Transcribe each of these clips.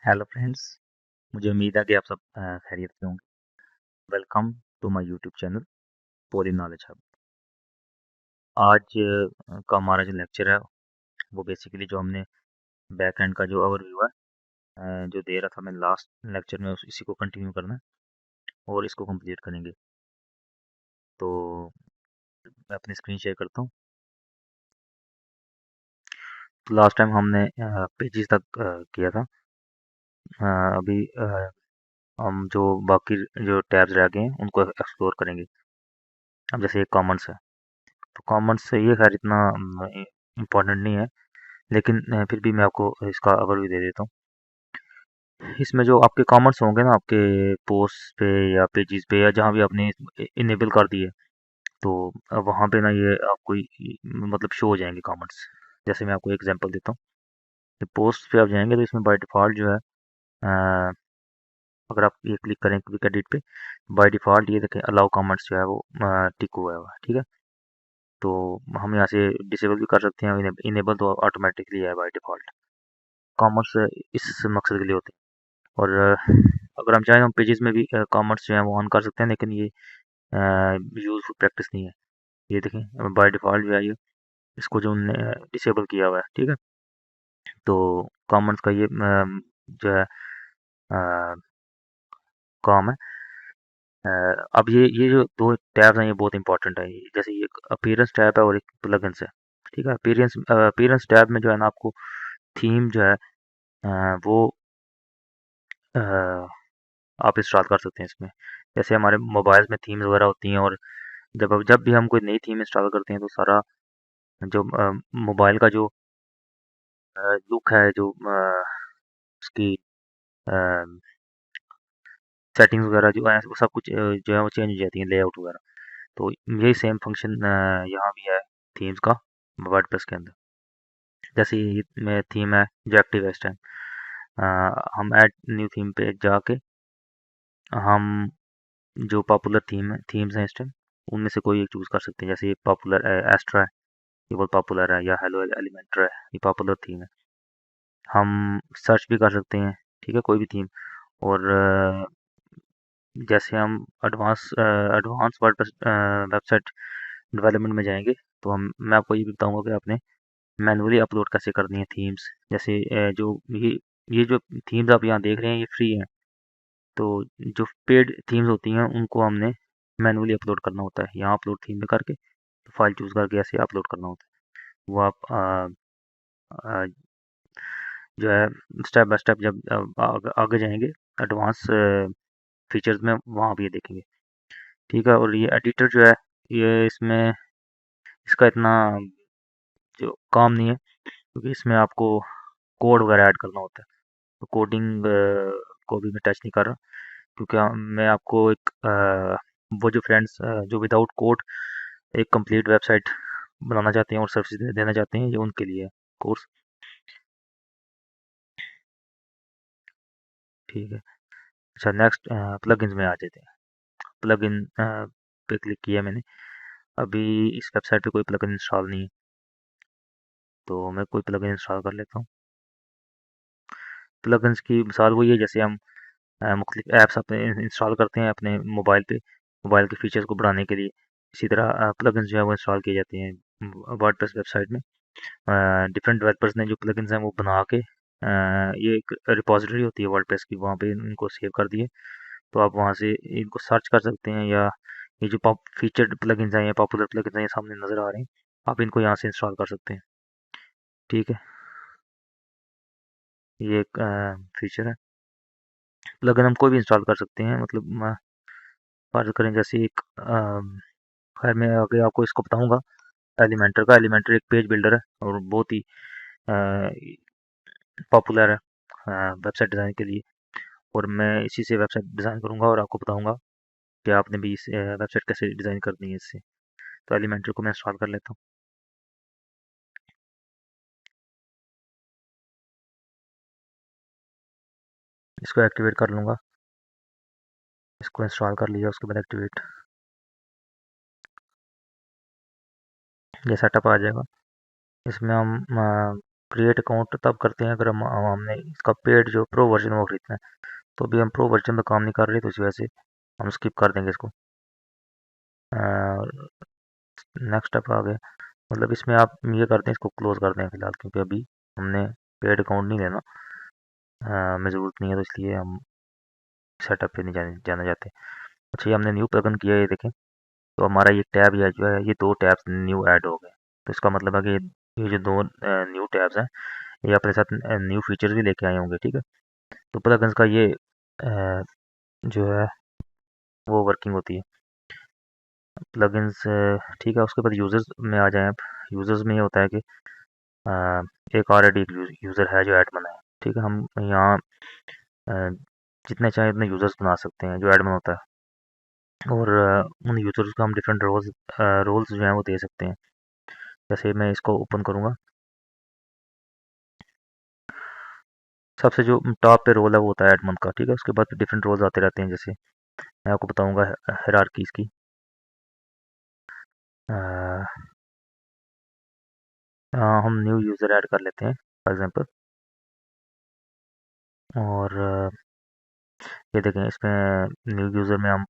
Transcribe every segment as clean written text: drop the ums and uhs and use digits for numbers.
Hello friends. मुझे उम्मीद है कि आप सब खैरियत से होंगे। Welcome to my YouTube channel Poly Knowledge Hub. आज का हमारा जो लेक्चर है वो बेसिकली जो हमने बैक एंड का जो ओवरव्यू है जो दे रहा था मैं लास्ट लेक्चर में इसी को कंटिन्यू करना है और इसको कंप्लीट करेंगे। तो मैं अपनी स्क्रीन शेयर करता हूँ। तो लास्ट टाइम हमने पेजेस तक किया था। अभी हम जो बाकी जो टैब्स रह गए हैं उनको एक्सप्लोर करेंगे। अब जैसे एक कॉमन्स है, तो कॉमन्स से ये खैर इतना इम्पोर्टेंट नहीं है, लेकिन फिर भी मैं आपको इसका ओवरव्यू दे देता हूँ। इसमें जो आपके कमेंट्स होंगे ना, आपके पोस्ट पे या पेजेस पे या जहाँ भी आपने इनेबल कर दिए, तो वहाँ पे ना ये आपको मतलब शो हो जाएंगे कमेंट्स। जैसे मैं आपको एग्जांपल देता हूँ। पोस्ट पे आप जाएंगे तो इसमें बाय डिफ़ॉल्ट जो है अगर आप ये क्लिक करें क्विक एडिट पे, बाय डिफ़ॉल्ट ये देखें अलाउ कमेंट्स जो है वो टिक हुआ है, ठीक है। तो हम यहाँ से डिसेबल भी कर सकते हैं, इनेबल तो ऑटोमेटिकली है बाय डिफ़ॉल्ट। कमेंट्स इस मकसद के लिए होते हैं। और अगर हम चाहें हम पेजेस में भी कमेंट्स जो है वो ऑन कर सकते हैं, लेकिन ये यूजफुल प्रैक्टिस नहीं है। ये देखें बाय डिफ़ॉल्ट जो है ये इसको जो उन्होंने डिसेबल किया हुआ है, ठीक है। तो कमेंट्स का ये जो है काम है। अब ये जो दो टैब्स हैं ये बहुत इंपॉर्टेंट है। जैसे ये अपीयरेंस टैब है और एक प्लगइन्स है, ठीक है। अपीयरेंस टैब में जो है ना आपको थीम जो है वो अ, आप इंस्टॉल कर सकते हैं इसमें। जैसे हमारे मोबाइल्स में थीम्स वगैरह होती हैं, और जब भी हम कोई नई थीम इंस्टॉल करते हैं तो सारा जो मोबाइल का जो लुक है, जो उसकी सेटिंग्स वगैरह जो है वो सब कुछ जो है वो चेंज हो जाती है, लेआउट वगैरह। तो यही सेम फंक्शन यहाँ भी है थीम्स का वर्डप्रेस के अंदर। जैसे ये में थीम है जो एक्टिव है इस टाइम, हम ऐड न्यू थीम पे जाके हम जो पॉपुलर थीम्स हैं इस टाइम उनमें से कोई एक चूज़ कर सकते हैं। जैसे ये पॉपुलर एस्ट्रा है, ये बहुत पॉपुलर है, या हेलो एलिमेंटर है, ये पॉपुलर थीम है। हम सर्च भी कर सकते हैं, ठीक है, कोई भी थीम। और जैसे हम एडवांस वर्डप्रेस वेबसाइट डेवलपमेंट में जाएंगे तो हम मैं आपको ये भी बताऊंगा कि आपने मैनुअली अपलोड कैसे करनी है थीम्स। जैसे जो ये जो थीम्स आप यहाँ देख रहे हैं ये फ्री हैं, तो जो पेड थीम्स होती हैं उनको हमने मैनुअली अपलोड करना होता है। यहाँ अपलोड थीम में करके तो फाइल चूज़ करके ऐसे अपलोड करना होता है। वो आप आ, जो है स्टेप बाय स्टेप जब आगे जाएंगे एडवांस फीचर्स में वहाँ आप ये देखेंगे, ठीक है। और ये एडिटर जो है ये इसमें इसका इतना जो काम नहीं है, क्योंकि इसमें आपको कोड वगैरह ऐड करना होता है। तो कोडिंग को भी मैं टच नहीं कर रहा, क्योंकि मैं आपको एक वो जो फ्रेंड्स जो विदाउट कोड एक कंप्लीट वेबसाइट बनाना चाहते हैं और सर्विस देना चाहते हैं, ये उनके लिए कोर्स, ठीक है। अच्छा, नेक्स्ट प्लगइन्स में आ जाते हैं। प्लगइन पे क्लिक किया मैंने। अभी इस वेबसाइट पे कोई प्लगइन इंस्टॉल नहीं है, तो मैं कोई प्लगइन इंस्टॉल कर लेता हूँ। प्लगइन्स की मिसाल वही है जैसे हम मुख्तलिफ ऐप्स अपने इंस्टॉल करते हैं अपने मोबाइल पे, मोबाइल के फीचर्स को बढ़ाने के लिए। इसी तरह प्लगइन्स जो है वो इंस्टॉल किए जाते हैं वर्डप्रेस वेबसाइट में। डिफरेंट डेवलपर्स ने जो प्लगइन्स हैं वो बना के ये एक रिपॉजिटरी होती है वर्डप्रेस की, वहाँ पे इनको सेव कर दिए। तो आप वहाँ से इनको सर्च कर सकते हैं, या ये जो पॉप फीचर्ड प्लगइन्स हैं या पॉपुलर प्लगइन्स हैं ये सामने नज़र आ रहे हैं, आप इनको यहाँ से इंस्टॉल कर सकते हैं, ठीक है। ये एक फीचर है। प्लगइन हम कोई भी इंस्टॉल कर सकते हैं, मतलब फर्ज करें जैसे एक खैर मैं आगे आपको इसको बताऊंगा। एलिमेंटर एक पेज बिल्डर है और बहुत ही पॉपुलर है वेबसाइट डिज़ाइन के लिए। और मैं इसी से वेबसाइट डिज़ाइन करूंगा और आपको बताऊंगा कि आपने भी इस वेबसाइट कैसे डिज़ाइन करनी है इससे। तो एलिमेंटर को मैं इंस्टॉल कर लेता हूँ। इसको एक्टिवेट कर लूँगा। इसको इंस्टॉल कर लिया, उसके बाद एक्टिवेट, ये सेटअप आ जाएगा। इसमें हम क्रिएट अकाउंट तब करते हैं अगर हमने इसका पेड जो प्रो वर्जन वो खरीदना है। तो अभी हम प्रो वर्जन में काम नहीं कर रहे, तो इस वजह से हम स्किप कर देंगे इसको। नेक्स्ट स्टेप आ गया, मतलब इसमें आप ये करते हैं, इसको क्लोज कर दें फिलहाल, क्योंकि अभी हमने पेड अकाउंट नहीं लेना, हमें ज़रूरत नहीं है, तो इसलिए हम सेटअप पे नहीं जाना चाहते। अच्छा, ये हमने न्यू प्लगइन किया है, ये देखें। तो हमारा ये टैब या जो है, ये दो टैब्स न्यू ऐड हो गए। तो इसका मतलब है कि ये जो दो न्यू टैब्स हैं, ये अपने साथ न्यू फीचर्स भी लेके आए होंगे, ठीक है। तो प्लगइन्स का ये जो है वो वर्किंग होती है प्लगइन्स, ठीक है। उसके बाद यूज़र्स में आ जाएं आप। यूज़र्स में ये होता है कि एक ऑलरेडी एक यूज़र है जो ऐड बना है, ठीक है। हम यहाँ अ, जितने चाहें उतने यूज़र्स बना सकते हैं जो एडमिन होता है, और उन यूज़र्स को हम डिफरेंट रोल्स जो हैं वो दे सकते हैं। जैसे मैं इसको ओपन करूँगा, सबसे जो टॉप पे रोल है वो होता है एडमिन का, ठीक है। उसके बाद डिफरेंट रोल्स आते रहते हैं, जैसे मैं आपको बताऊँगा हायरार्कीज़ की। अ, हम न्यू यूज़र ऐड कर लेते हैं फॉर एग्जांपल, और ये देखें, इसमें न्यू यूज़र में हम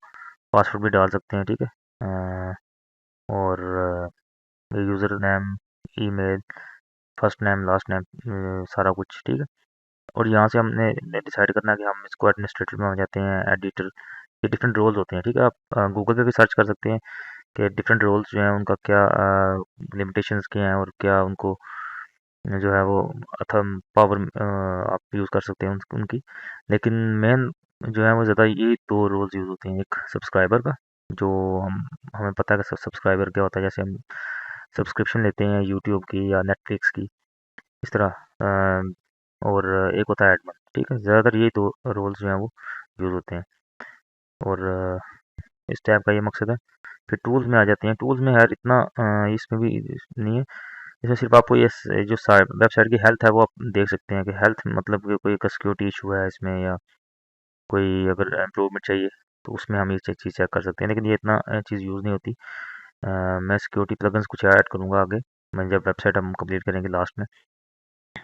पासवर्ड भी डाल सकते हैं, ठीक है। और user name, email, first name, last name, सारा कुछ, ठीक है। और यहाँ से हमने डिसाइड करना है कि हम इसको एडमिनिस्ट्रेटर में जाते हैं, एडिटर, ये डिफरेंट रोल्स होते हैं, ठीक है। आप गूगल पे भी सर्च कर सकते हैं कि डिफरेंट रोल्स जो हैं उनका क्या लिमिटेशंस क्या हैं, और क्या उनको जो है वो अथम पावर आप यूज़ कर सकते हैं उनकी। लेकिन मेन जो है वो ज़्यादा ये दो रोल्स यूज़ होते हैं, एक सब्सक्राइबर का, जो हमें पता है कि सब्सक्राइबर क्या होता है, जैसे हम सब्सक्रिप्शन लेते हैं यूट्यूब की या नेटफ्लिक्स की, इस तरह। और एक होता है एडमिन, ठीक है। ज़्यादातर ये दो रोल्स जो हैं वो यूज़ होते हैं, और इस टैब का ये मकसद है। फिर टूल्स में आ जाते हैं। टूल्स में यार इतना इसमें भी नहीं है। इसमें सिर्फ आपको ये जो वेबसाइट की हेल्थ है वो आप देख सकते हैं कि हेल्थ मतलब कि कोई सिक्योरिटी इशू है इसमें, या कोई अगर इम्प्रूवमेंट चाहिए, तो उसमें हम ये चीज़ चेक कर सकते हैं। लेकिन ये इतना चीज़ यूज़ नहीं होती। मैं सिक्योरिटी प्लगइन्स कुछ ऐड करूँगा आगे, मैं जब वेबसाइट हम कंप्लीट करेंगे लास्ट में,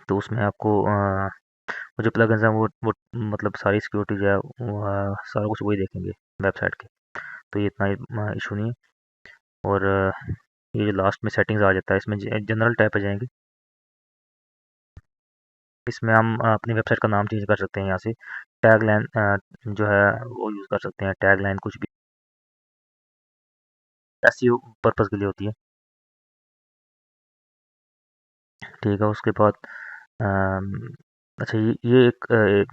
तो उसमें आपको वो जो प्लगइन्स हैं वो मतलब सारी सिक्योरिटी जो है सारा कुछ वही देखेंगे वेबसाइट के। तो ये इतना इशू नहीं है। और ये जो लास्ट में सेटिंग्स आ जाता है, इसमें जनरल टैब पे जाएंगे। इसमें हम अपनी वेबसाइट का नाम चेंज कर सकते हैं यहाँ से। टैग लाइन जो है वो यूज़ कर सकते हैं, टैग लाइन कुछ भी एसईओ पर्पज़ के लिए होती है, ठीक है। उसके बाद अम, अच्छा, ये एक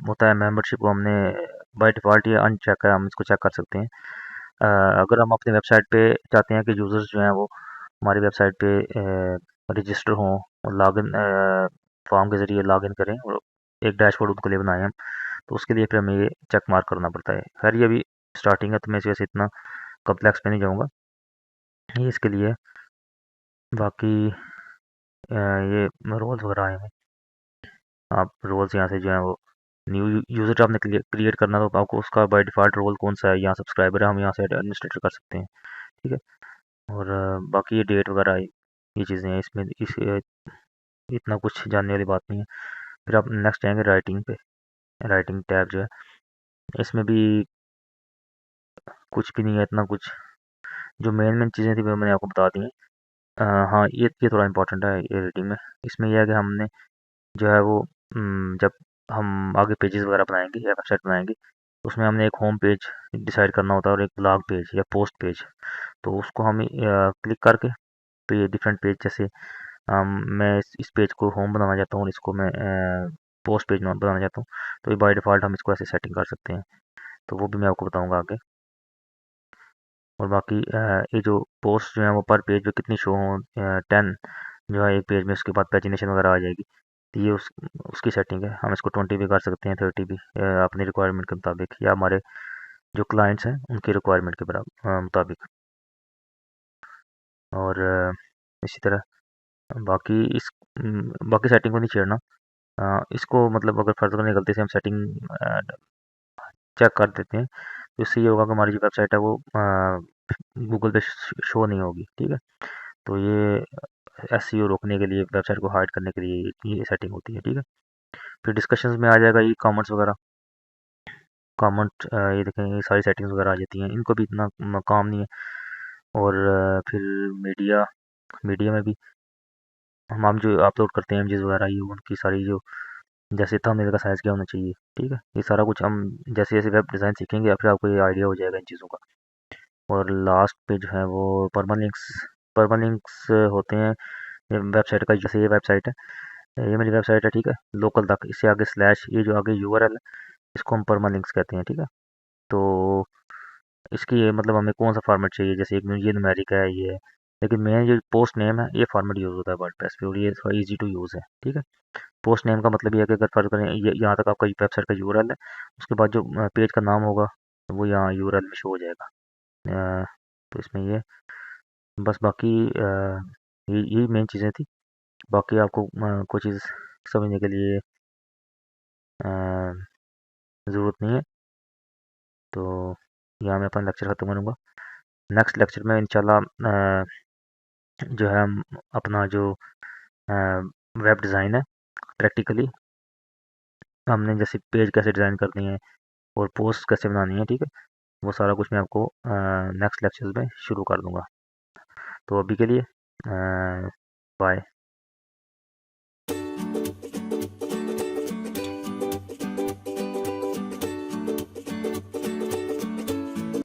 होता है मेंबरशिप, को हमने बाय डिफ़ॉल्ट ये अनचेक है, हम इसको चेक कर सकते हैं। अगर हम अपनी वेबसाइट पे चाहते हैं कि यूज़र्स जो हैं वो हमारी वेबसाइट पे रजिस्टर हों और लॉगिन फॉर्म के ज़रिए लॉगिन करें, और एक डैशबोर्ड उनके लिए बनाएं हम, तो उसके लिए फिर हमें ये चेक मार्क करना पड़ता है। खैर ये अभी स्टार्टिंग है, तो मैं इस वजह से इतना कम्प्लेक्स पे नहीं जाऊँगा, ये इसके लिए है। बाकी ये रोल्स वगैरह आए हैं, आप रोल्स यहाँ से जो है वो न्यू यूज़र आपने क्रिएट करना, तो आपको उसका बाय डिफ़ॉल्ट रोल कौन सा है, यहाँ सब्सक्राइबर है, हम यहाँ से एडमिनिस्ट्रेटर कर सकते हैं, ठीक है। और बाकी ये डेट वगैरह ये चीज़ें हैं इसमें, इतना कुछ जानने वाली बात नहीं है। फिर आप नेक्स्ट जाएंगे राइटिंग पे। राइटिंग टैब जो है, इसमें भी कुछ भी नहीं है इतना कुछ। जो मेन मेन चीज़ें थी वो मैंने आपको बता दी हैं। हाँ, ये थोड़ा इंपॉर्टेंट है ये रेटिंग में। इसमें यह है कि हमने जो है वो जब हम आगे पेजेस वगैरह बनाएंगे या वेबसाइट बनाएंगे, तो उसमें हमने एक होम पेज डिसाइड करना होता है और एक ब्लॉग पेज या पोस्ट पेज। तो उसको हम क्लिक करके, तो ये डिफरेंट पेज, जैसे मैं इस पेज को होम बनाना चाहता हूँ और इसको मैं पोस्ट पेज बनाना चाहता हूँ, तो ये बाय डिफ़ॉल्ट हम इसको ऐसे सेटिंग कर सकते हैं। तो वो भी मैं आपको बताऊँगा आगे। और बाकी ये जो पोस्ट जो है वो पर पेज पे कितनी शो हों, 10 जो है एक पेज में, उसके बाद पैजिनेशन वगैरह आ जाएगी। तो ये उसकी सेटिंग है। हम इसको 20 भी कर सकते हैं, 30 भी, अपनी रिक्वायरमेंट के मुताबिक, या हमारे जो क्लाइंट्स हैं उनकी रिक्वायरमेंट के बराबर मुताबिक। और इसी तरह बाकी बाकी सेटिंग को नहीं छेड़ना। इसको मतलब अगर फर्दर करने गलती से हम सेटिंग चेक कर देते हैं, तो इससे ये होगा कि हमारी जो वेबसाइट है वो गूगल पे शो नहीं होगी, ठीक है। तो ये एसईओ रोकने के लिए, वेबसाइट को हाइड करने के लिए ये सेटिंग होती है, ठीक है। फिर डिस्कशंस में आ जाएगा ये कमेंट्स वगैरह, कमेंट ये देखें, ये सारी सेटिंग्स वगैरह आ जाती हैं, इनको भी इतना काम नहीं है। और फिर मीडिया, मीडिया में भी हम जो अपलोड करते हैं इमेजेस वगैरह, ये उनकी सारी जो, जैसे थंबनेल का साइज़ क्या होना चाहिए, ठीक है, ये सारा कुछ हम जैसे जैसे वेब डिज़ाइन सीखेंगे फिर आपको ये आइडिया हो जाएगा इन चीज़ों का। और लास्ट पे जो है वो परमालिंक्स, परमालिंक्स होते हैं वेबसाइट का। जैसे ये वेबसाइट है, ये मेरी वेबसाइट है, ठीक है, लोकल तक, इससे आगे स्लैश, ये जो आगे यूआरएल है, इसको हम परमालिंक्स कहते हैं, ठीक है। तो इसकी ये मतलब हमें कौन सा फॉर्मेट चाहिए, जैसे एक ये न्यूमेरिक है ये है, लेकिन मेन जो पोस्ट नेम है ये फॉर्मेट यूज़ होता है वर्डप्रेस पे, और ये थोड़ा ईजी टू यूज़ है, ठीक है। पोस्ट नेम का मतलब ये है कि अगर फर्ज करें ये यहाँ तक आपका वेबसाइट का यूआरएल है, उसके बाद जो पेज का नाम होगा वो यहाँ यूआरएल में शो हो जाएगा। तो इसमें ये बस, बाकी यही मेन चीज़ें थी। बाकी आपको कोई चीज़ समझने के लिए ज़रूरत नहीं है। तो यहाँ मैं अपना लेक्चर ख़त्म करूँगा। नेक्स्ट लेक्चर में इंशाल्लाह जो है हम अपना जो वेब डिज़ाइन है प्रैक्टिकली, हमने जैसे पेज कैसे डिज़ाइन करनी है और पोस्ट कैसे बनानी है, ठीक है, वो सारा कुछ मैं आपको नेक्स्ट लेक्चर्स में शुरू कर दूँगा। तो अभी के लिए बाय।